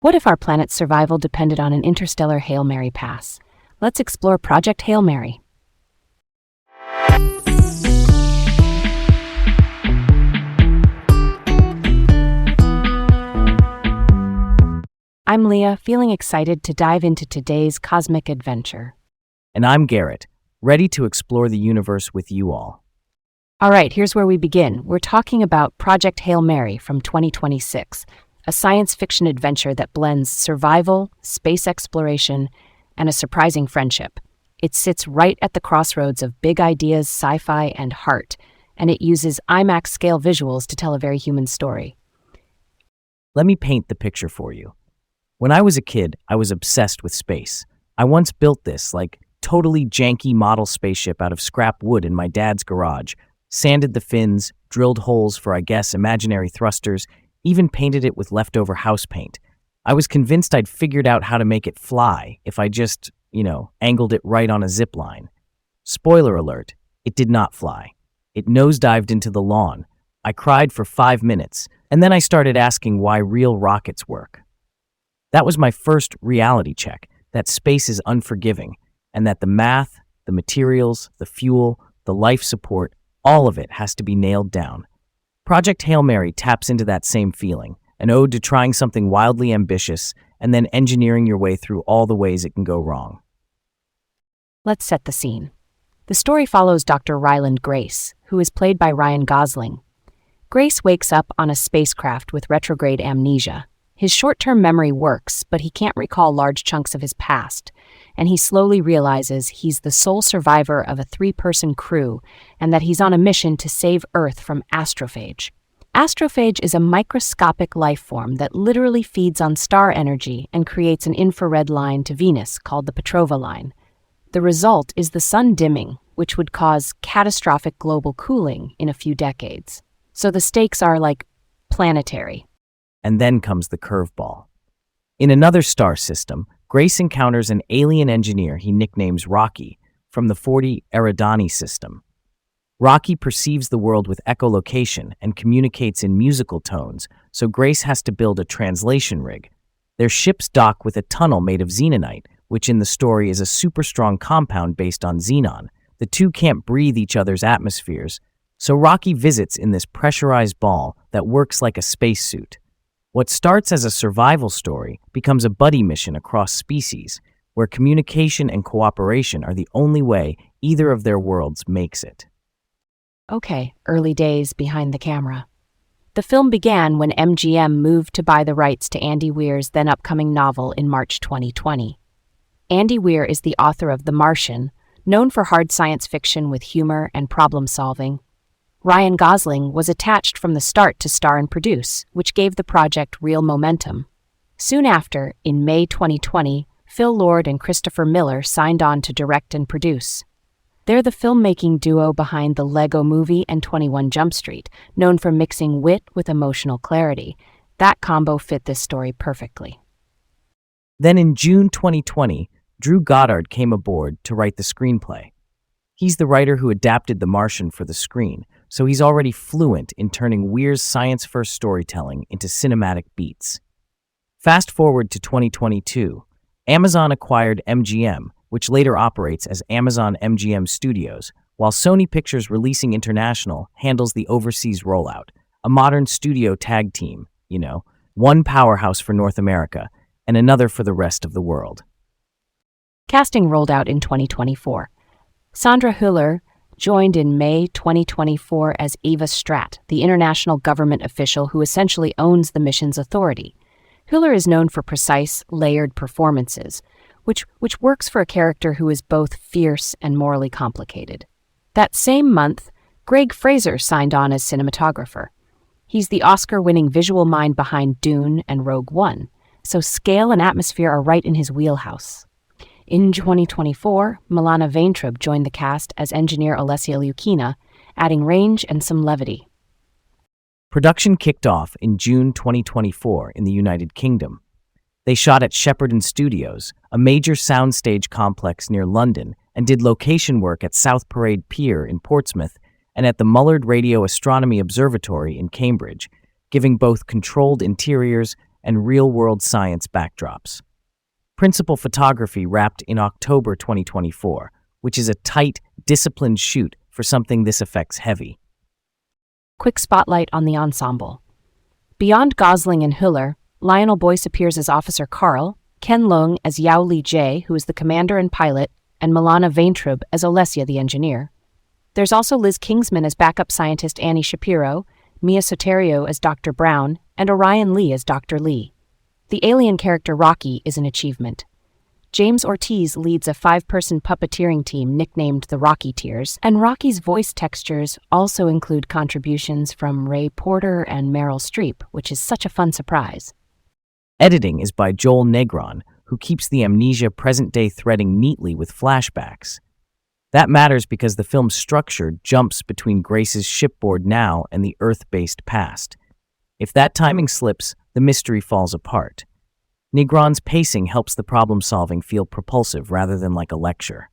What if our planet's survival depended on an interstellar Hail Mary pass? Let's explore Project Hail Mary. I'm Leah, feeling excited to dive into today's cosmic adventure. And I'm Garrett, ready to explore the universe with you all. All right, here's where we begin. We're talking about Project Hail Mary from 2026, a science fiction adventure that blends survival, space exploration, and a surprising friendship. It sits right at the crossroads of big ideas, sci-fi, and heart, and it uses IMAX-scale visuals to tell a very human story. Let me paint the picture for you. When I was a kid, I was obsessed with space. I once built this, totally janky model spaceship out of scrap wood in my dad's garage, sanded the fins, drilled holes for, imaginary thrusters, even painted it with leftover house paint. I was convinced I'd figured out how to make it fly if I just, angled it right on a zip line. Spoiler alert, it did not fly. It nosedived into the lawn. I cried for 5 minutes, and then I started asking why real rockets work. That was my first reality check, that space is unforgiving, and that the math, the materials, the fuel, the life support, all of it has to be nailed down. Project Hail Mary taps into that same feeling, an ode to trying something wildly ambitious and then engineering your way through all the ways it can go wrong. Let's set the scene. The story follows Dr. Ryland Grace, who is played by Ryan Gosling. Grace wakes up on a spacecraft with retrograde amnesia. His short-term memory works, but he can't recall large chunks of his past, and he slowly realizes he's the sole survivor of a 3-person crew and that he's on a mission to save Earth from astrophage. Astrophage is a microscopic life form that literally feeds on star energy and creates an infrared line to Venus called the Petrova line. The result is the sun dimming, which would cause catastrophic global cooling in a few decades. So the stakes are planetary. And then comes the curveball. In another star system, Grace encounters an alien engineer he nicknames Rocky from the 40 Eridani system. Rocky perceives the world with echolocation and communicates in musical tones, so Grace has to build a translation rig. Their ships dock with a tunnel made of xenonite, which in the story is a super strong compound based on xenon. The two can't breathe each other's atmospheres, so Rocky visits in this pressurized ball that works like a spacesuit. What starts as a survival story becomes a buddy mission across species, where communication and cooperation are the only way either of their worlds makes it. Okay, early days behind the camera. The film began when MGM moved to buy the rights to Andy Weir's then upcoming novel in March 2020. Andy Weir is the author of The Martian, known for hard science fiction with humor and problem solving. Ryan Gosling was attached from the start to star and produce, which gave the project real momentum. Soon after, in May 2020, Phil Lord and Christopher Miller signed on to direct and produce. They're the filmmaking duo behind the Lego Movie and 21 Jump Street, known for mixing wit with emotional clarity. That combo fit this story perfectly. Then in June 2020, Drew Goddard came aboard to write the screenplay. He's the writer who adapted The Martian for the screen, so he's already fluent in turning Weir's science-first storytelling into cinematic beats. Fast forward to 2022, Amazon acquired MGM, which later operates as Amazon MGM Studios, while Sony Pictures Releasing International handles the overseas rollout, a modern studio tag team, one powerhouse for North America and another for the rest of the world. Casting rolled out in 2024. Sandra Hüller joined in May 2024 as Eva Stratt, the international government official who essentially owns the mission's authority. Hüller is known for precise, layered performances, which works for a character who is both fierce and morally complicated. That same month, Greg Fraser signed on as cinematographer. He's the Oscar-winning visual mind behind Dune and Rogue One, so scale and atmosphere are right in his wheelhouse. In 2024, Milana Vaintrub joined the cast as engineer Alessia Liukina, adding range and some levity. Production kicked off in June 2024 in the United Kingdom. They shot at Shepperton Studios, a major soundstage complex near London, and did location work at South Parade Pier in Portsmouth and at the Mullard Radio Astronomy Observatory in Cambridge, giving both controlled interiors and real-world science backdrops. Principal photography wrapped in October 2024, which is a tight, disciplined shoot for something this effects heavy. Quick spotlight on the ensemble. Beyond Gosling and Hiller, Lionel Boyce appears as Officer Carl, Ken Leung as Yao Li Jie, who is the commander and pilot, and Milana Vaintrub as Alessia the engineer. There's also Liz Kingsman as backup scientist Annie Shapiro, Mia Soterio as Dr. Brown, and Orion Lee as Dr. Lee. The alien character Rocky is an achievement. James Ortiz leads a 5-person puppeteering team nicknamed the Rocketeers, and Rocky's voice textures also include contributions from Ray Porter and Meryl Streep, which is such a fun surprise. Editing is by Joel Negron, who keeps the amnesia present-day threading neatly with flashbacks. That matters because the film's structure jumps between Grace's shipboard now and the Earth-based past. If that timing slips, the mystery falls apart. Negron's pacing helps the problem-solving feel propulsive rather than like a lecture.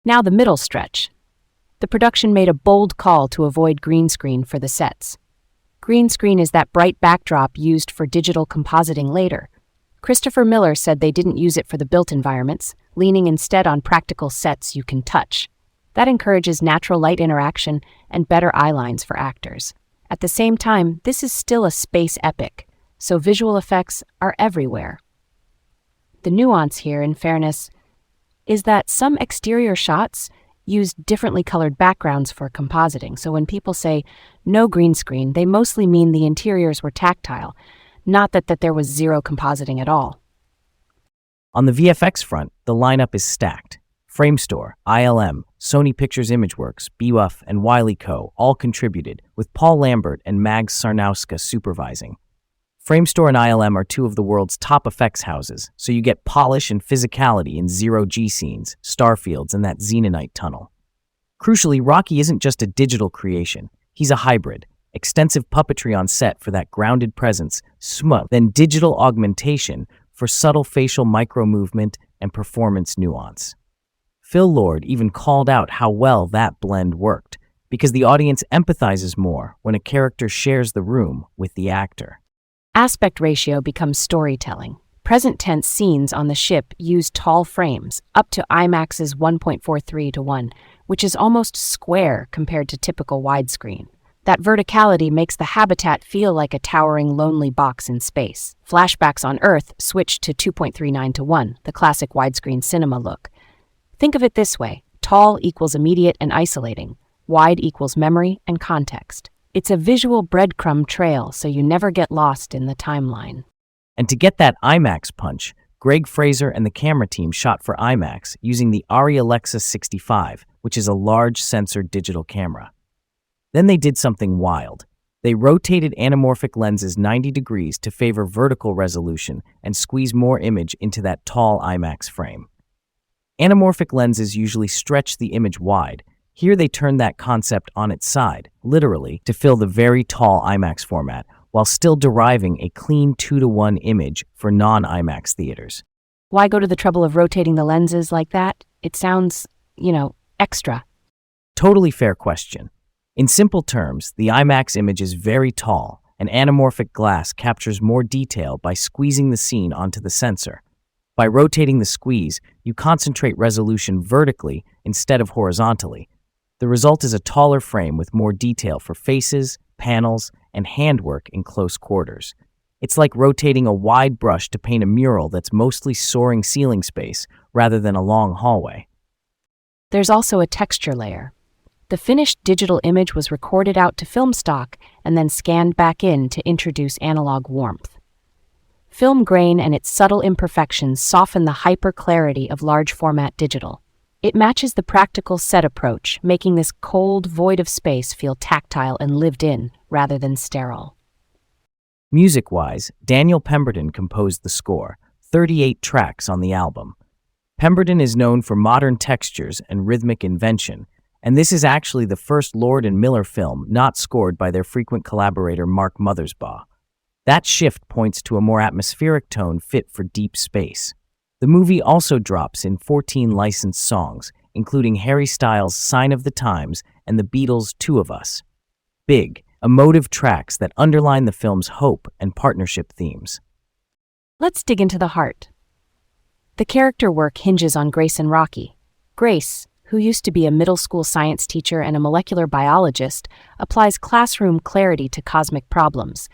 Now the middle stretch. The production made a bold call to avoid green screen for the sets. Green screen is that bright backdrop used for digital compositing later. Christopher Miller said they didn't use it for the built environments, leaning instead on practical sets you can touch. That encourages natural light interaction and better eye lines for actors. At the same time, this is still a space epic, so visual effects are everywhere. The nuance here, in fairness, is that some exterior shots use differently colored backgrounds for compositing, so when people say no green screen, they mostly mean the interiors were tactile, not that there was zero compositing at all. On the VFX front, the lineup is stacked. Framestore, ILM, Sony Pictures Imageworks, BWUF, and Wiley Co. all contributed, with Paul Lambert and Mags Sarnowska supervising. Framestore and ILM are two of the world's top effects houses, so you get polish and physicality in zero-G scenes, starfields, and that xenonite tunnel. Crucially, Rocky isn't just a digital creation. He's a hybrid. Extensive puppetry on set for that grounded presence, then digital augmentation for subtle facial micro-movement and performance nuance. Phil Lord even called out how well that blend worked, because the audience empathizes more when a character shares the room with the actor. Aspect ratio becomes storytelling. Present tense scenes on the ship use tall frames, up to IMAX's 1.43:1, which is almost square compared to typical widescreen. That verticality makes the habitat feel like a towering, lonely box in space. Flashbacks on Earth switch to 2.39:1, the classic widescreen cinema look. Think of it this way: tall equals immediate and isolating, wide equals memory and context. It's a visual breadcrumb trail, so you never get lost in the timeline. And to get that IMAX punch, Greg Fraser and the camera team shot for IMAX using the Arri Alexa 65, which is a large sensor digital camera. Then they did something wild. They rotated anamorphic lenses 90 degrees to favor vertical resolution and squeeze more image into that tall IMAX frame. Anamorphic lenses usually stretch the image wide. Here they turned that concept on its side, literally, to fill the very tall IMAX format, while still deriving a clean 2:1 image for non-IMAX theaters. Why go to the trouble of rotating the lenses like that? It sounds, extra. Totally fair question. In simple terms, the IMAX image is very tall, and anamorphic glass captures more detail by squeezing the scene onto the sensor. By rotating the squeeze, you concentrate resolution vertically instead of horizontally. The result is a taller frame with more detail for faces, panels, and handwork in close quarters. It's like rotating a wide brush to paint a mural that's mostly soaring ceiling space rather than a long hallway. There's also a texture layer. The finished digital image was recorded out to film stock and then scanned back in to introduce analog warmth. Film grain and its subtle imperfections soften the hyper-clarity of large-format digital. It matches the practical set approach, making this cold void of space feel tactile and lived in, rather than sterile. Music-wise, Daniel Pemberton composed the score, 38 tracks on the album. Pemberton is known for modern textures and rhythmic invention, and this is actually the first Lord and Miller film not scored by their frequent collaborator Mark Mothersbaugh. That shift points to a more atmospheric tone fit for deep space. The movie also drops in 14 licensed songs, including Harry Styles' Sign of the Times and the Beatles' Two of Us. Big, emotive tracks that underline the film's hope and partnership themes. Let's dig into the heart. The character work hinges on Grace and Rocky. Grace, who used to be a middle school science teacher and a molecular biologist, applies classroom clarity to cosmic problems.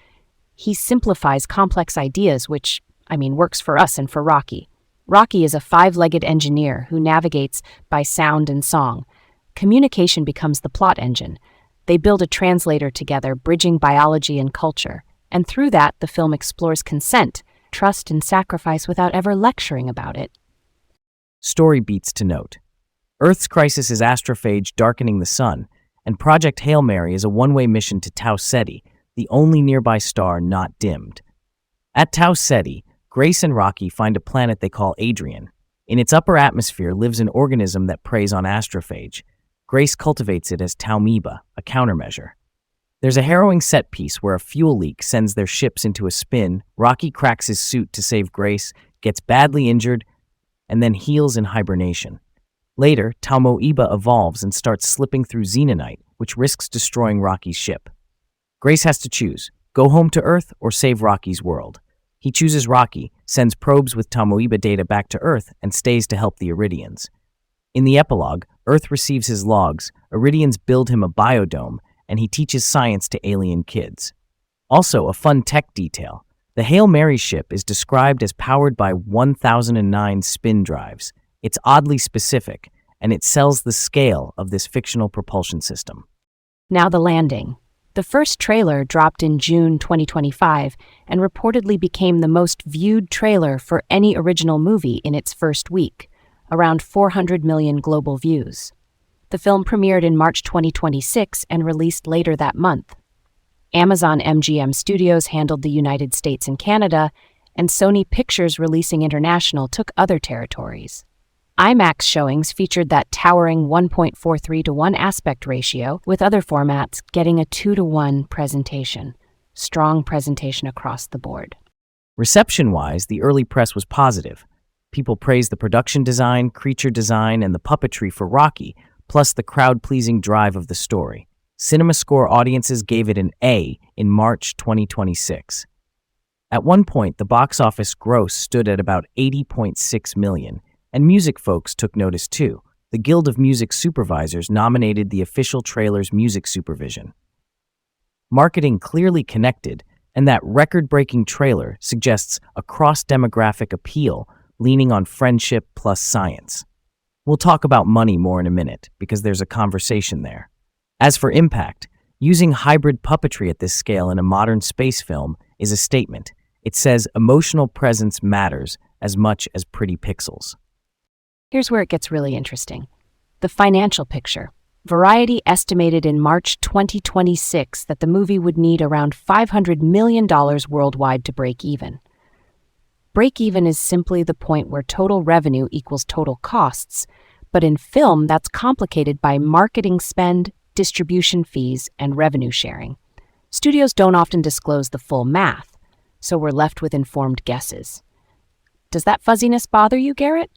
He simplifies complex ideas, which, works for us and for Rocky. Rocky is a five-legged engineer who navigates by sound and song. Communication becomes the plot engine. They build a translator together, bridging biology and culture. And through that, the film explores consent, trust, and sacrifice without ever lecturing about it. Story beats to note. Earth's crisis is astrophage darkening the sun, and Project Hail Mary is a one-way mission to Tau Ceti, the only nearby star not dimmed. At Tau Ceti, Grace and Rocky find a planet they call Adrian. In its upper atmosphere lives an organism that preys on astrophage. Grace cultivates it as Taumeba, a countermeasure. There's a harrowing set piece where a fuel leak sends their ships into a spin. Rocky cracks his suit to save Grace, gets badly injured, and then heals in hibernation. Later, Taumeba evolves and starts slipping through xenonite, which risks destroying Rocky's ship. Grace has to choose, go home to Earth or save Rocky's world. He chooses Rocky, sends probes with Taumeba data back to Earth, and stays to help the Iridians. In the epilogue, Earth receives his logs, Iridians build him a biodome, and he teaches science to alien kids. Also, a fun tech detail. The Hail Mary ship is described as powered by 1009 spin drives. It's oddly specific, and it sells the scale of this fictional propulsion system. Now the landing. The first trailer dropped in June 2025 and reportedly became the most viewed trailer for any original movie in its first week, around 400 million global views. The film premiered in March 2026 and released later that month. Amazon MGM Studios handled the United States and Canada, and Sony Pictures Releasing International took other territories. IMAX showings featured that towering 1.43:1 aspect ratio, with other formats getting a 2:1 presentation. Strong presentation across the board. Reception-wise, the early press was positive. People praised the production design, creature design, and the puppetry for Rocky, plus the crowd-pleasing drive of the story. CinemaScore audiences gave it an A in March 2026. At one point, the box office gross stood at about 80.6 million, and music folks took notice too. The Guild of Music Supervisors nominated the official trailer's music supervision. Marketing clearly connected, and that record-breaking trailer suggests a cross-demographic appeal leaning on friendship plus science. We'll talk about money more in a minute, because there's a conversation there. As for impact, using hybrid puppetry at this scale in a modern space film is a statement. It says emotional presence matters as much as pretty pixels. Here's where it gets really interesting. The financial picture. Variety estimated in March 2026 that the movie would need around $500 million worldwide to break even. Break even is simply the point where total revenue equals total costs, but in film that's complicated by marketing spend, distribution fees, and revenue sharing. Studios don't often disclose the full math, so we're left with informed guesses. Does that fuzziness bother you, Garrett?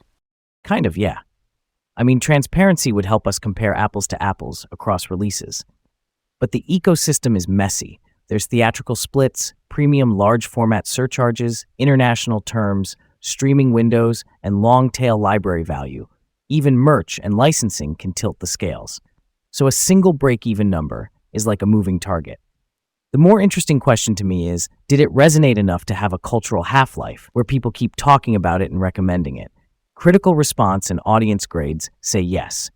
Kind of, yeah. Transparency would help us compare apples to apples across releases. But the ecosystem is messy. There's theatrical splits, premium large format surcharges, international terms, streaming windows, and long-tail library value. Even merch and licensing can tilt the scales. So a single break-even number is like a moving target. The more interesting question to me is, did it resonate enough to have a cultural half-life where people keep talking about it and recommending it? Critical response and audience grades say yes.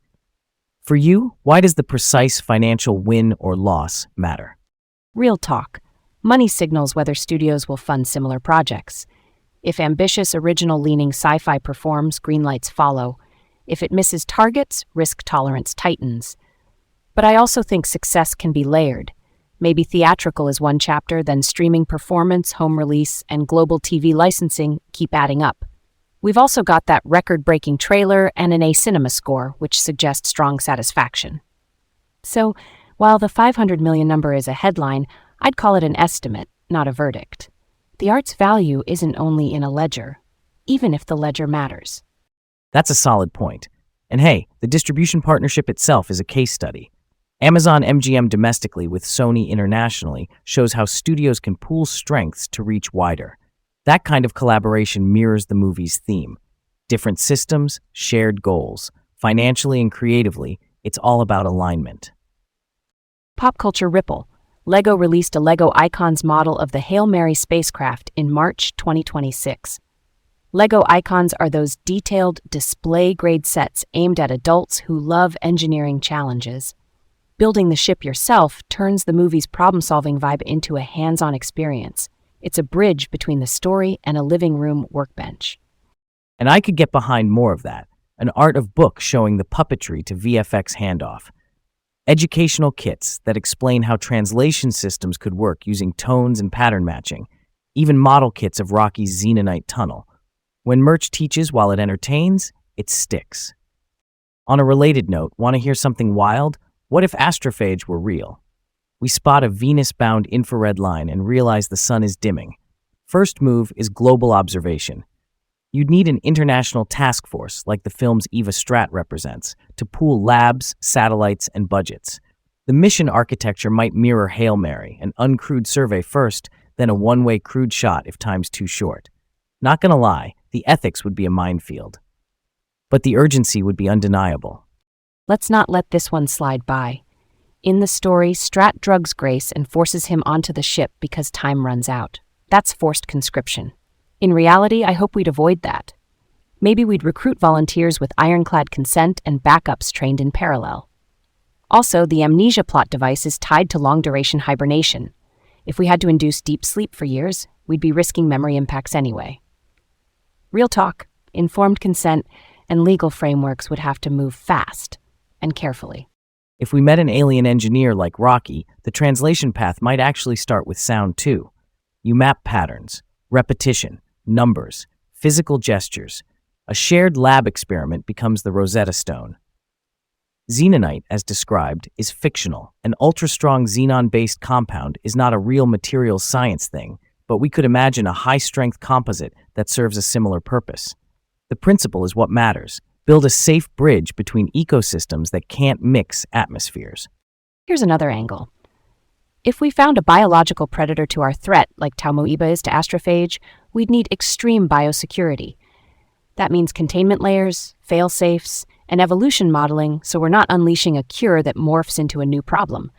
For you, why does the precise financial win or loss matter? Real talk. Money signals whether studios will fund similar projects. If ambitious, original-leaning sci-fi performs, green lights follow. If it misses targets, risk tolerance tightens. But I also think success can be layered. Maybe theatrical is one chapter, then streaming performance, home release, and global TV licensing keep adding up. We've also got that record-breaking trailer and an A cinema score, which suggests strong satisfaction. So, while the 500 million number is a headline, I'd call it an estimate, not a verdict. The art's value isn't only in a ledger, even if the ledger matters. That's a solid point. And hey, the distribution partnership itself is a case study. Amazon MGM domestically with Sony internationally shows how studios can pool strengths to reach wider. That kind of collaboration mirrors the movie's theme. Different systems, shared goals. Financially and creatively, it's all about alignment. Pop culture ripple. LEGO released a LEGO Icons model of the Hail Mary spacecraft in March 2026. LEGO Icons are those detailed, display-grade sets aimed at adults who love engineering challenges. Building the ship yourself turns the movie's problem-solving vibe into a hands-on experience. It's a bridge between the story and a living room workbench. And I could get behind more of that, an art of book showing the puppetry to VFX handoff. Educational kits that explain how translation systems could work using tones and pattern matching. Even model kits of Rocky's Xenonite tunnel. When merch teaches while it entertains, it sticks. On a related note, want to hear something wild? What if astrophage were real? We spot a Venus-bound infrared line and realize the sun is dimming. First move is global observation. You'd need an international task force, like the film's Eva Strat represents, to pool labs, satellites, and budgets. The mission architecture might mirror Hail Mary, an uncrewed survey first, then a one-way crewed shot if time's too short. Not gonna lie, the ethics would be a minefield. But the urgency would be undeniable. Let's not let this one slide by. In the story, Strat drugs Grace and forces him onto the ship because time runs out. That's forced conscription. In reality, I hope we'd avoid that. Maybe we'd recruit volunteers with ironclad consent and backups trained in parallel. Also, the amnesia plot device is tied to long-duration hibernation. If we had to induce deep sleep for years, we'd be risking memory impacts anyway. Real talk, informed consent, and legal frameworks would have to move fast and carefully. If we met an alien engineer like Rocky, the translation path might actually start with sound too. You map patterns, repetition, numbers, physical gestures. A shared lab experiment becomes the Rosetta Stone. Xenonite, as described, is fictional. An ultra-strong xenon-based compound is not a real materials science thing, but we could imagine a high-strength composite that serves a similar purpose. The principle is what matters. Build a safe bridge between ecosystems that can't mix atmospheres. Here's another angle. If we found a biological predator to our threat, like Taumoeba is to astrophage, we'd need extreme biosecurity. That means containment layers, fail-safes, and evolution modeling, so we're not unleashing a cure that morphs into a new problem.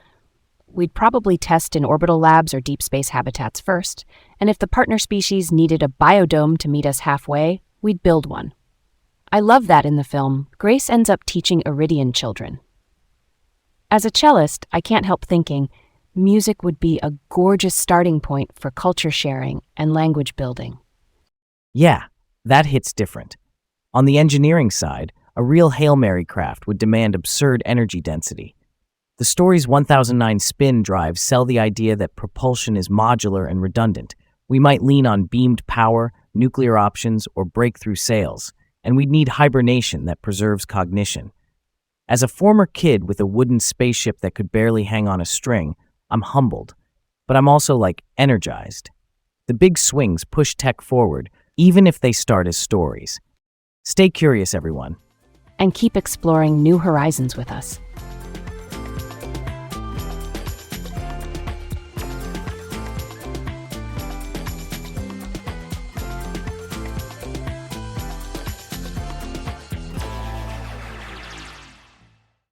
We'd probably test in orbital labs or deep space habitats first, and if the partner species needed a biodome to meet us halfway, we'd build one. I love that in the film, Grace ends up teaching Iridian children. As a cellist, I can't help thinking, music would be a gorgeous starting point for culture sharing and language building. Yeah, that hits different. On the engineering side, a real Hail Mary craft would demand absurd energy density. The story's 1009 spin drives sell the idea that propulsion is modular and redundant. We might lean on beamed power, nuclear options, or breakthrough sails, and we'd need hibernation that preserves cognition. As a former kid with a wooden spaceship that could barely hang on a string, I'm humbled, but I'm also, energized. The big swings push tech forward, even if they start as stories. Stay curious, everyone. And keep exploring new horizons with us.